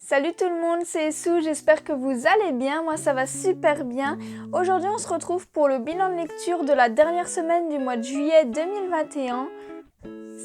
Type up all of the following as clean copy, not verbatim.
Salut tout le monde, c'est Essou, j'espère que vous allez bien, moi ça va super bien. Aujourd'hui on se retrouve pour le bilan de lecture de la dernière semaine du mois de juillet 2021.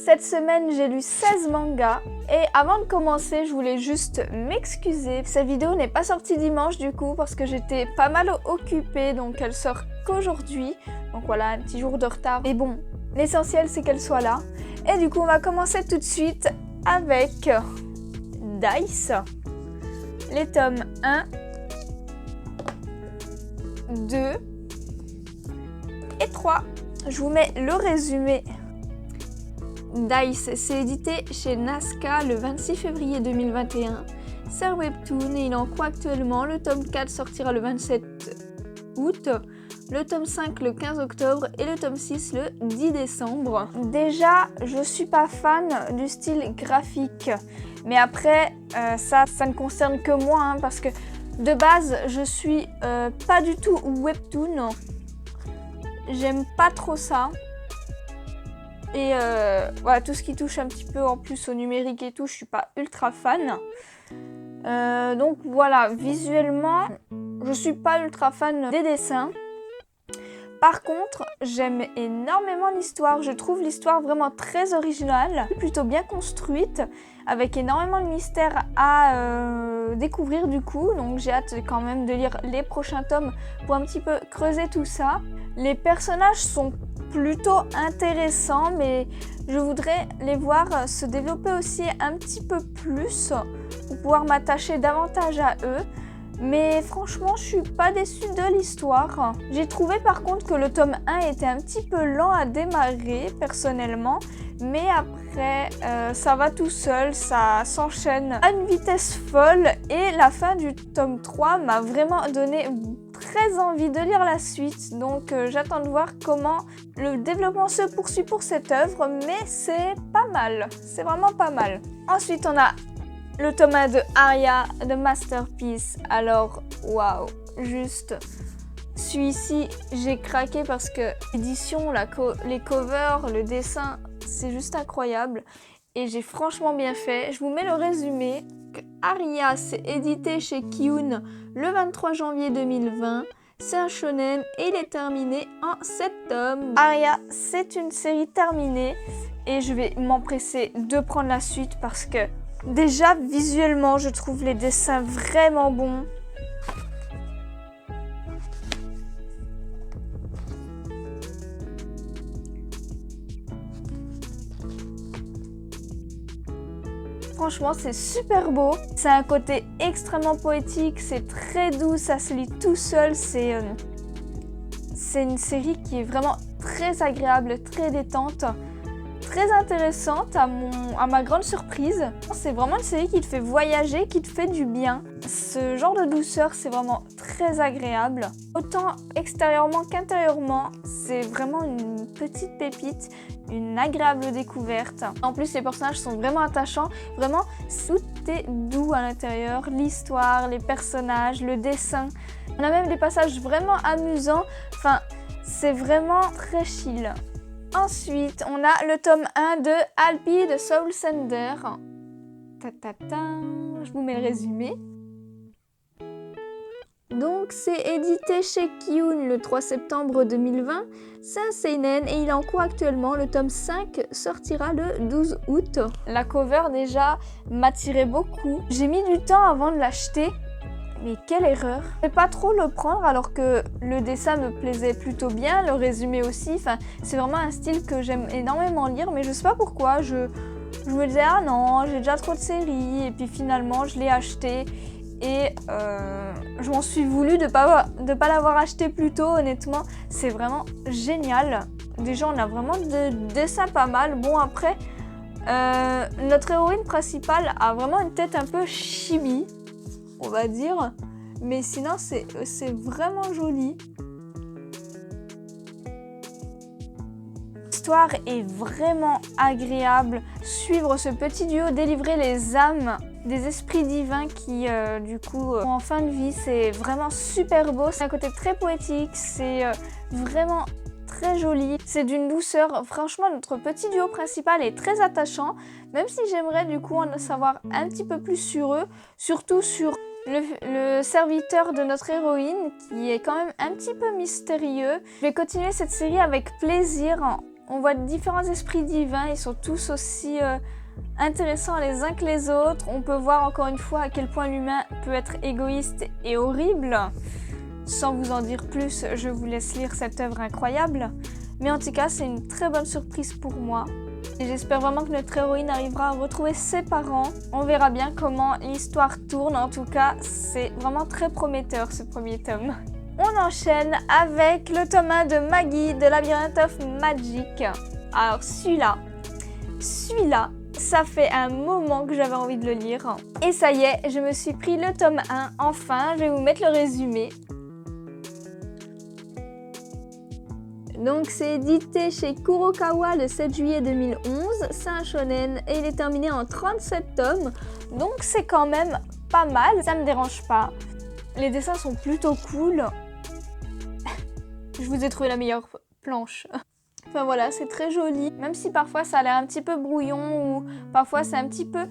Cette semaine j'ai lu 16 mangas et avant de commencer je voulais juste m'excuser. Cette vidéo n'est pas sortie dimanche du coup parce que j'étais pas mal occupée, donc elle sort qu'aujourd'hui. Donc voilà, un petit jour de retard. Mais bon, l'essentiel c'est qu'elle soit là. Et du coup on va commencer tout de suite avec Dice. Les tomes 1, 2 et 3. Je vous mets le résumé. Dice, c'est édité chez Nazca le 26 février 2021. C'est un webtoon et il est en cours actuellement. Le tome 4 sortira le 27 août, le tome 5 le 15 octobre et le tome 6 le 10 décembre. Déjà, je suis pas fan du style graphique. Mais après, ça ne concerne que moi, hein, parce que de base, je suis pas du tout webtoon. J'aime pas trop ça. Et voilà, tout ce qui touche un petit peu en plus au numérique et tout, je suis pas ultra fan. Donc voilà, visuellement, je suis pas ultra fan des dessins. Par contre, j'aime énormément l'histoire. Je trouve l'histoire vraiment très originale, plutôt bien construite, avec énormément de mystères à découvrir du coup. Donc j'ai hâte quand même de lire les prochains tomes pour un petit peu creuser tout ça. Les personnages sont plutôt intéressants, mais je voudrais les voir se développer aussi un petit peu plus pour pouvoir m'attacher davantage à eux. Mais franchement, je suis pas déçue de l'histoire. J'ai trouvé par contre que le tome 1 était un petit peu lent à démarrer, personnellement. Mais après, ça va tout seul, ça s'enchaîne à une vitesse folle. Et la fin du tome 3 m'a vraiment donné très envie de lire la suite. Donc j'attends de voir comment le développement se poursuit pour cette œuvre. Mais c'est pas mal, c'est vraiment pas mal. Ensuite, on a le tome 1 de Aria, The Masterpiece. Alors, waouh, juste celui-ci, j'ai craqué parce que l'édition, les covers, le dessin, c'est juste incroyable. Et j'ai franchement bien fait. Je vous mets le résumé. Aria, c'est édité chez Kiun le 23 janvier 2020. C'est un shonen et il est terminé en 7 tomes. Aria, c'est une série terminée et je vais m'empresser de prendre la suite parce que déjà, visuellement, je trouve les dessins vraiment bons. Franchement, c'est super beau. C'est un côté extrêmement poétique, c'est très doux, ça se lit tout seul. C'est une série qui est vraiment très agréable, très détente. Très intéressante à ma grande surprise. C'est vraiment une série qui te fait voyager, qui te fait du bien. Ce genre de douceur, c'est vraiment très agréable. Autant extérieurement qu'intérieurement, c'est vraiment une petite pépite, une agréable découverte. En plus, les personnages sont vraiment attachants. Vraiment, tout est doux à l'intérieur. L'histoire, les personnages, le dessin. On a même des passages vraiment amusants. Enfin, c'est vraiment très chill. Ensuite, on a le tome 1 de Alpi de Soul Sender. Je vous mets le résumé. Donc, c'est édité chez Kiun le 3 septembre 2020. C'est un seinen et il est en cours actuellement. Le tome 5 sortira le 12 août. La cover, déjà, m'attirait beaucoup. J'ai mis du temps avant de l'acheter. Mais quelle erreur! Je vais pas trop le prendre alors que le dessin me plaisait plutôt bien, le résumé aussi. Enfin, c'est vraiment un style que j'aime énormément lire, mais je sais pas pourquoi. Je me disais ah non, j'ai déjà trop de séries, et puis finalement je l'ai acheté et je m'en suis voulu de pas l'avoir acheté plus tôt. Honnêtement, c'est vraiment génial. Déjà, on a vraiment des dessins pas mal. Bon après, notre héroïne principale a vraiment une tête un peu chibi, on va dire, mais sinon c'est vraiment joli. L'histoire est vraiment agréable. Suivre ce petit duo délivrer les âmes des esprits divins qui du coup sont en fin de vie, c'est vraiment super beau. C'est un côté très poétique, c'est vraiment très joli, c'est d'une douceur. Franchement, notre petit duo principal est très attachant, même si j'aimerais du coup en savoir un petit peu plus sur eux, surtout sur le serviteur de notre héroïne qui est quand même un petit peu mystérieux. Je vais continuer cette série avec plaisir. On voit différents esprits divins, ils sont tous aussi intéressants les uns que les autres. On peut voir encore une fois à quel point l'humain peut être égoïste et horrible. Sans vous en dire plus, je vous laisse lire cette œuvre incroyable. Mais en tout cas, c'est une très bonne surprise pour moi. Et j'espère vraiment que notre héroïne arrivera à retrouver ses parents. On verra bien comment l'histoire tourne. En tout cas, c'est vraiment très prometteur ce premier tome. On enchaîne avec le tome 1 de Maggie de Labyrinth of Magic. Alors celui-là, ça fait un moment que j'avais envie de le lire. Et ça y est, je me suis pris le tome 1. Enfin, je vais vous mettre le résumé. Donc c'est édité chez Kurokawa le 7 juillet 2011, c'est un shonen et il est terminé en 37 tomes, donc c'est quand même pas mal, ça me dérange pas. Les dessins sont plutôt cool. Je vous ai trouvé la meilleure planche. Enfin voilà, c'est très joli, même si parfois ça a l'air un petit peu brouillon ou parfois c'est un petit peu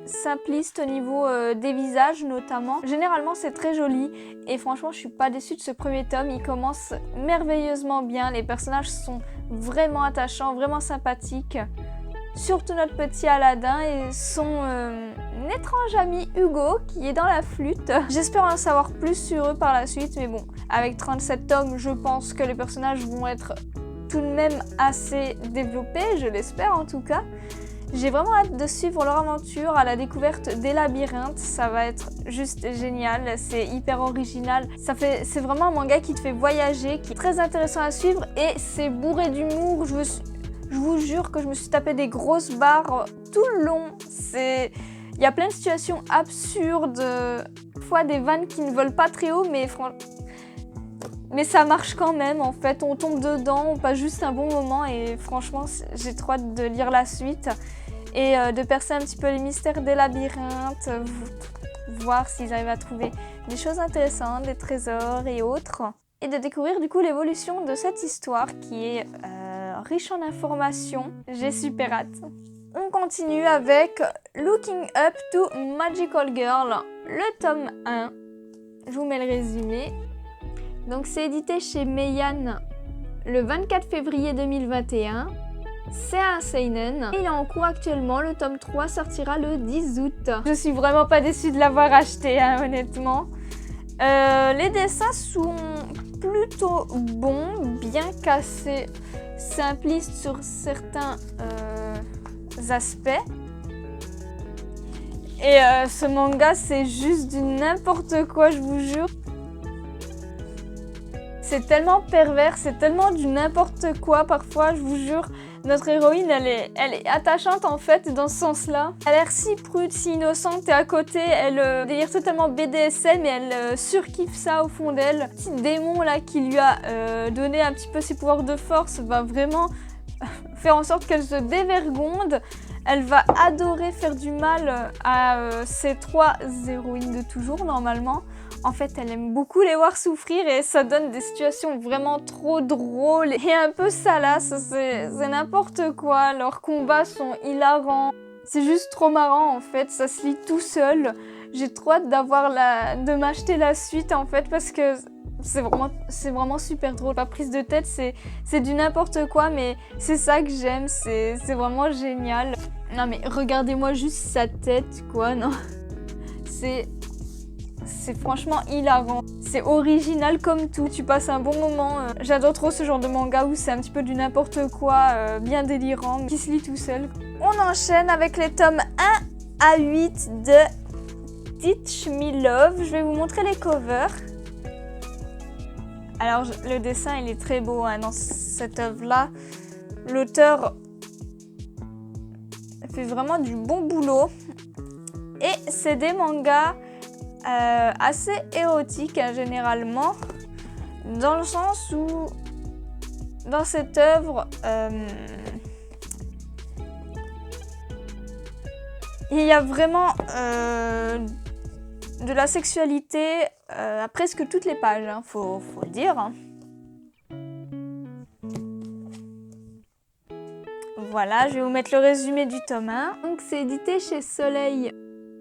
simpliste au niveau des visages notamment. Généralement c'est très joli et franchement je suis pas déçue de ce premier tome, il commence merveilleusement bien, les personnages sont vraiment attachants, vraiment sympathiques. Surtout notre petit Aladdin et son étrange ami Hugo qui est dans la flûte. J'espère en savoir plus sur eux par la suite, mais bon, avec 37 tomes, je pense que les personnages vont être tout de même assez développés, je l'espère en tout cas. J'ai vraiment hâte de suivre leur aventure à la découverte des labyrinthes, ça va être juste génial, c'est hyper original. C'est vraiment un manga qui te fait voyager, qui est très intéressant à suivre et c'est bourré d'humour. Je vous jure que je me suis tapé des grosses barres tout le long. Il y a plein de situations absurdes, parfois des vannes qui ne volent pas très haut, mais ça marche quand même en fait. On tombe dedans, on passe juste un bon moment et franchement, j'ai trop hâte de lire la suite et de percer un petit peu les mystères des labyrinthes, voir s'ils arrivent à trouver des choses intéressantes, des trésors et autres. Et de découvrir du coup l'évolution de cette histoire qui est riche en informations. J'ai super hâte. On continue avec Looking Up to Magical Girl, le tome 1. Je vous mets le résumé. Donc c'est édité chez Meian le 24 février 2021. C'est un seinen. Il est en cours actuellement, le tome 3 sortira le 10 août. Je suis vraiment pas déçue de l'avoir acheté, hein, honnêtement. Les dessins sont plutôt bons, bien cassés, simplistes sur certains aspects. Et ce manga, c'est juste du n'importe quoi, je vous jure. C'est tellement pervers, c'est tellement du n'importe quoi parfois, je vous jure. Notre héroïne, elle est attachante en fait dans ce sens-là. Elle a l'air si prude, si innocente et à côté, elle délire totalement BDSM et elle surkiffe ça au fond d'elle. Le petit démon là qui lui a donné un petit peu ses pouvoirs de force va vraiment faire en sorte qu'elle se dévergonde. Elle va adorer faire du mal à ses 3 héroïnes de toujours normalement. En fait, elle aime beaucoup les voir souffrir et ça donne des situations vraiment trop drôles et un peu salaces. C'est n'importe quoi. Leurs combats sont hilarants. C'est juste trop marrant en fait. Ça se lit tout seul. J'ai trop hâte de m'acheter la suite en fait parce que c'est vraiment super drôle. Pas prise de tête, c'est du n'importe quoi, mais c'est ça que j'aime. C'est vraiment génial. Non mais regardez-moi juste sa tête quoi. Non, c'est franchement hilarant. C'est original comme tout. Tu passes un bon moment. J'adore trop ce genre de manga où c'est un petit peu du n'importe quoi, bien délirant, qui se lit tout seul. On enchaîne avec les tomes 1 à 8 de Teach Me Love. Je vais vous montrer les covers. Alors le dessin il est très beau hein, dans cette œuvre-là. L'auteur fait vraiment du bon boulot. Et c'est des mangas assez érotiques hein, généralement, dans le sens où dans cette œuvre il y a vraiment de la sexualité à presque toutes les pages, hein, faut le dire. Hein. Voilà, je vais vous mettre le résumé du tome 1. Donc c'est édité chez Soleil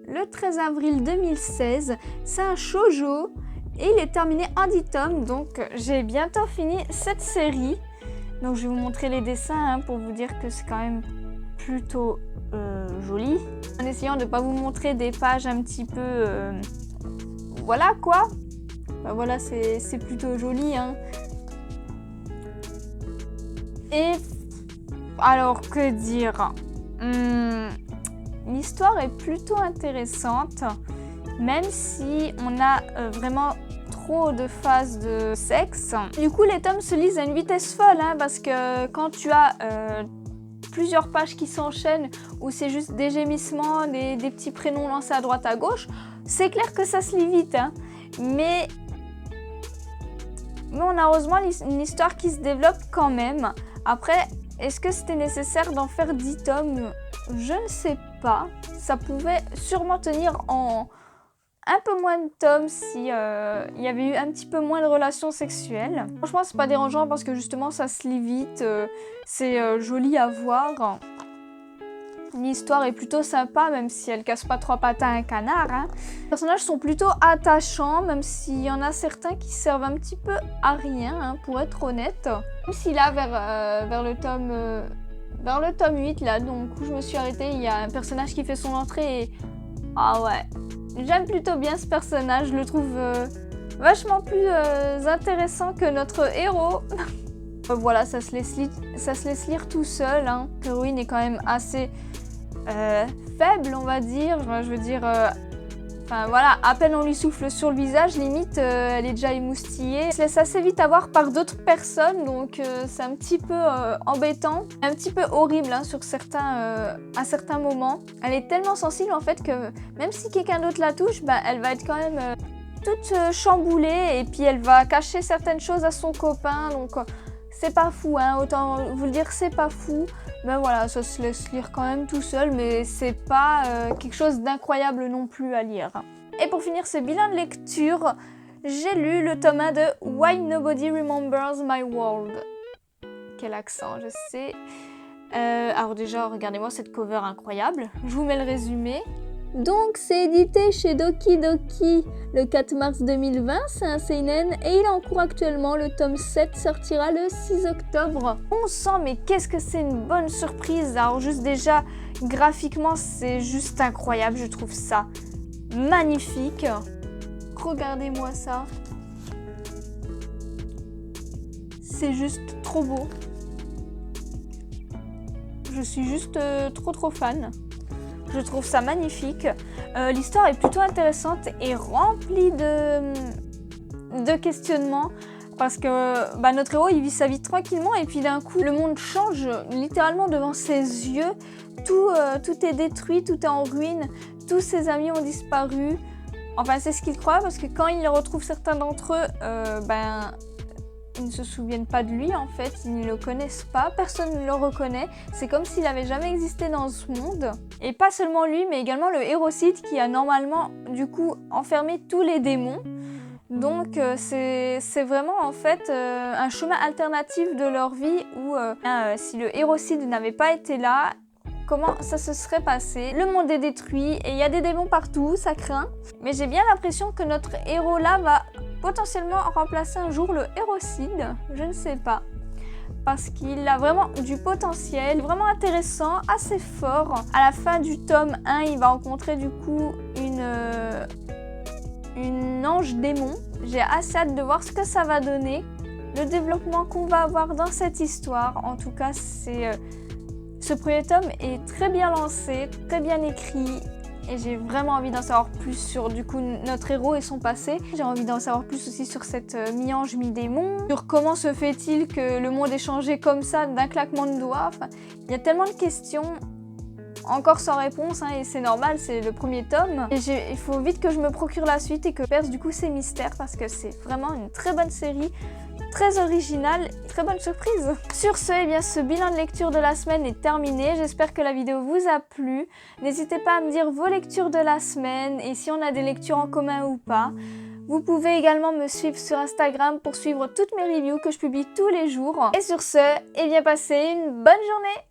le 13 avril 2016. C'est un shoujo et il est terminé en 10 tomes. Donc j'ai bientôt fini cette série. Donc je vais vous montrer les dessins pour vous dire que c'est quand même plutôt joli. En essayant de ne pas vous montrer des pages un petit peu... voilà quoi. Bah, voilà, c'est plutôt joli. Et alors que dire, l'histoire est plutôt intéressante, même si on a vraiment trop de phases de sexe. Du coup, les tomes se lisent à une vitesse folle, parce que quand tu as plusieurs pages qui s'enchaînent, où c'est juste des gémissements, des petits prénoms lancés à droite à gauche, c'est clair que ça se lit vite. Mais on a heureusement une histoire qui se développe quand même. Après, est-ce que c'était nécessaire d'en faire 10 tomes? Je ne sais pas. Ça pouvait sûrement tenir en un peu moins de tomes si il y avait eu un petit peu moins de relations sexuelles. Franchement, c'est pas dérangeant parce que justement, ça se lit vite. C'est joli à voir. L'histoire est plutôt sympa, même si elle casse pas trois pattes à un canard. Les personnages sont plutôt attachants, même s'il y en a certains qui servent un petit peu à rien, pour être honnête. Même si là, vers le tome 8, là, donc où je me suis arrêtée, il y a un personnage qui fait son entrée et... Ah ouais, j'aime plutôt bien ce personnage, je le trouve vachement plus intéressant que notre héros. Voilà, ça se laisse lire tout seul. L'héroïne est quand même assez faible, on va dire. Je veux dire, enfin voilà, à peine on lui souffle sur le visage, limite, elle est déjà émoustillée. Elle se laisse assez vite avoir par d'autres personnes, donc c'est un petit peu embêtant, un petit peu horrible à certains moments. Elle est tellement sensible en fait que même si quelqu'un d'autre la touche, elle va être quand même toute chamboulée et puis elle va cacher certaines choses à son copain, donc... c'est pas fou, autant vous le dire, c'est pas fou. Mais voilà, ça se laisse lire quand même tout seul, mais c'est pas quelque chose d'incroyable non plus à lire. Et pour finir ce bilan de lecture, j'ai lu le tome 1 de Why Nobody Remembers My World. Quel accent, je sais. Alors déjà, regardez-moi cette cover incroyable. Je vous mets le résumé. Donc c'est édité chez Doki Doki le 4 mars 2020, c'est un seinen et il est en cours actuellement, le tome 7 sortira le 6 octobre. On sent mais qu'est-ce que c'est une bonne surprise, alors juste déjà graphiquement c'est juste incroyable, je trouve ça magnifique. Regardez-moi ça, c'est juste trop beau, je suis juste trop fan. Je trouve ça magnifique. L'histoire est plutôt intéressante et remplie de questionnements parce que notre héros il vit sa vie tranquillement et puis d'un coup le monde change littéralement devant ses yeux. Tout est détruit, tout est en ruine, tous ses amis ont disparu. Enfin c'est ce qu'il croit parce que quand il retrouve certains d'entre eux, ils ne se souviennent pas de lui en fait, ils ne le connaissent pas, personne ne le reconnaît, c'est comme s'il n'avait jamais existé dans ce monde. Et pas seulement lui, mais également le Hérocide qui a normalement du coup enfermé tous les démons. Donc c'est vraiment en fait un chemin alternatif de leur vie où si le Hérocide n'avait pas été là, comment ça se serait passé. Le monde est détruit et il y a des démons partout, ça craint. Mais j'ai bien l'impression que notre héros là va potentiellement remplacer un jour le Hérocide, je ne sais pas. Parce qu'il a vraiment du potentiel, vraiment intéressant, assez fort. À la fin du tome 1, il va rencontrer du coup une ange démon. J'ai assez hâte de voir ce que ça va donner. Le développement qu'on va avoir dans cette histoire, en tout cas, ce premier tome est très bien lancé, très bien écrit. Et j'ai vraiment envie d'en savoir plus sur du coup notre héros et son passé. J'ai envie d'en savoir plus aussi sur cette mi-ange mi-démon, sur comment se fait-il que le monde est changé comme ça d'un claquement de doigts. Enfin, il y a tellement de questions encore sans réponse et c'est normal, c'est le premier tome. Et il faut vite que je me procure la suite et que je perce du coup ces mystères parce que c'est vraiment une très bonne série. Très original, très bonne surprise. Sur ce, ce bilan de lecture de la semaine est terminé. J'espère que la vidéo vous a plu. N'hésitez pas à me dire vos lectures de la semaine et si on a des lectures en commun ou pas. Vous pouvez également me suivre sur Instagram pour suivre toutes mes reviews que je publie tous les jours. Et sur ce, passez une bonne journée.